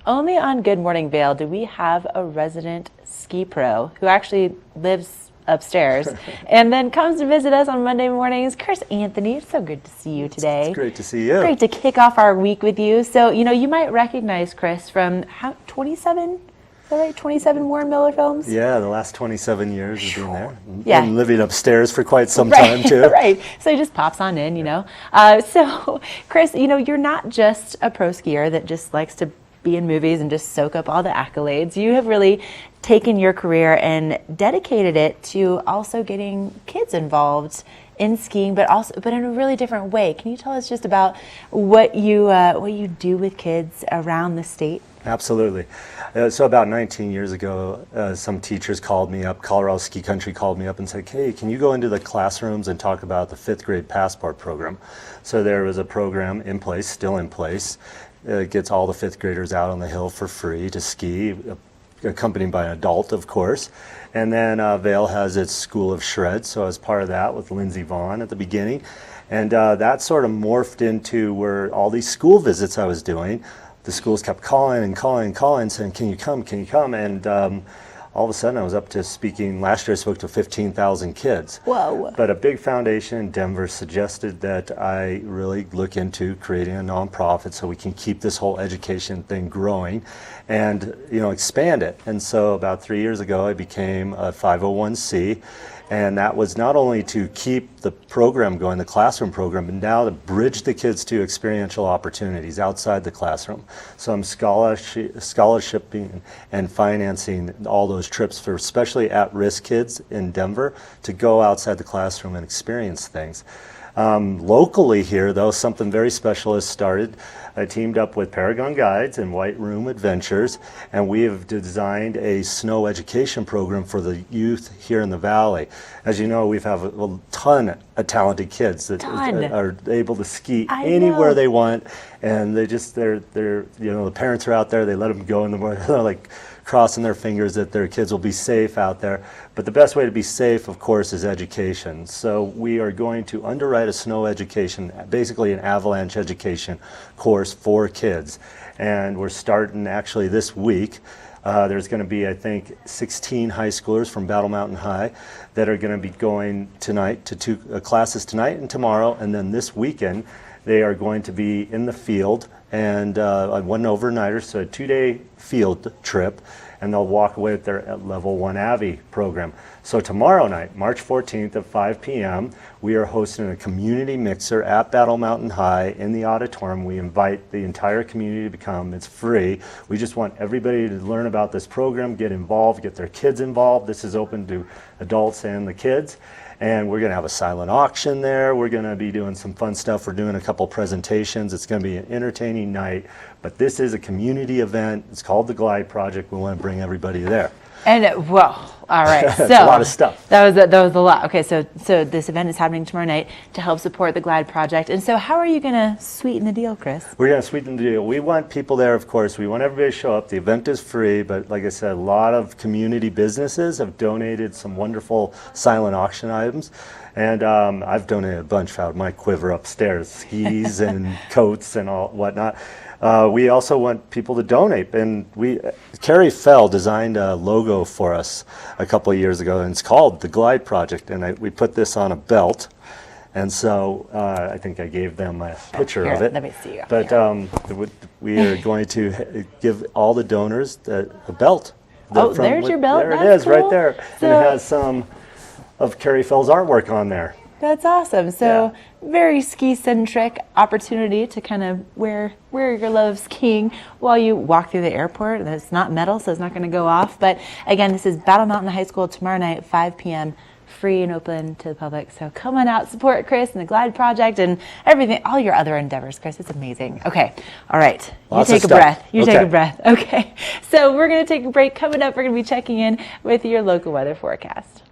Only on Good Morning Vail do we have a resident ski pro who actually lives upstairs and then comes to visit us on Monday mornings. Chris Anthony, it's so good to see you today. It's great to see you. Great to kick off our week with you. So, you might recognize Chris from 27, is that right? 27 Warren Miller films? Yeah, the last 27 years of being there. Yeah. Been living upstairs for quite some time, too. Right. So he just pops on in, So, Chris, you're not just a pro skier that just likes to be in movies and just soak up all the accolades. You have really taken your career and dedicated it to also getting kids involved in skiing, but in a really different way. Can you tell us just about what you do with kids around the state? Absolutely. So about 19 years ago, some teachers called me up, Colorado Ski Country called me up and said, hey, can you go into the classrooms and talk about the 5th grade passport program? So there was a program in place, still in place. It gets all the 5th graders out on the hill for free to ski, accompanied by an adult, of course. And then Vail has its School of Shred, so I was part of that with Lindsey Vaughn at the beginning. And that sort of morphed into where all these school visits I was doing, the schools kept calling and calling and calling, saying, can you come, can you come? And all of a sudden I was up to speaking. Last year I spoke to 15,000 kids. Whoa. But a big foundation in Denver suggested that I really look into creating a nonprofit so we can keep this whole education thing growing and expand it. And so about 3 years ago I became a 501c. And that was not only to keep the program going, the classroom program, but now to bridge the kids to experiential opportunities outside the classroom. So I'm scholarshiping and financing all those trips for especially at-risk kids in Denver to go outside the classroom and experience things. Locally here, though, something very special has started. I teamed up with Paragon Guides and White Room Adventures, and we have designed a snow education program for the youth here in the Valley. As you know, we have a ton of talented kids that are able to ski anywhere they want, and they're the parents are out there. They let them go in the morning, like crossing their fingers that their kids will be safe out there. But the best way to be safe, of course, is education. So we are going to underwrite a snow education, basically an avalanche education course for kids. And we're starting actually this week. There's going to be, I think, 16 high schoolers from Battle Mountain High that are going to be going tonight to 2 classes tonight and tomorrow. And then this weekend, they are going to be in the field and one overnighter, so a 2-day field trip, and they'll walk away with their Level 1 AVI program. So tomorrow night, March 14th at 5 p.m., we are hosting a community mixer at Battle Mountain High in the auditorium. We invite the entire community to come. It's free. We just want everybody to learn about this program, get involved, get their kids involved. This is open to adults and the kids. And we're going to have a silent auction there. We're going to be doing some fun stuff. We're doing a couple presentations. It's going to be an entertaining night. But this is a community event. It's called the Glide Project. We want to bring everybody there. And all right. That's a lot of stuff. That was a lot. Okay, so this event is happening tomorrow night to help support the Glide Project. And so how are you going to sweeten the deal, Chris? We're going to sweeten the deal. We want people there, of course. We want everybody to show up. The event is free, but like I said, a lot of community businesses have donated some wonderful silent auction items. And I've donated a bunch out of my quiver upstairs, skis and coats and all whatnot. We also want people to donate, and Carrie Fell designed a logo for us a couple of years ago, and it's called the Glide Project, and we put this on a belt, and so I think I gave them a picture of it. Let me see. But we are going to give all the donors a belt. There's your belt. There it That's is, cool. right there, and it has some of Carrie Fell's artwork on there. That's awesome. So very ski-centric opportunity to kind of wear your love of skiing while you walk through the airport. It's not metal, so it's not going to go off. But again, this is Battle Mountain High School tomorrow night, 5 p.m., free and open to the public. So come on out, support Chris and the Glide Project and everything, all your other endeavors, Chris. It's amazing. Okay. All right. Lots you of take a stuff. breath. You Okay. take a breath. Okay. So we're going to take a break. Coming up, we're going to be checking in with your local weather forecast.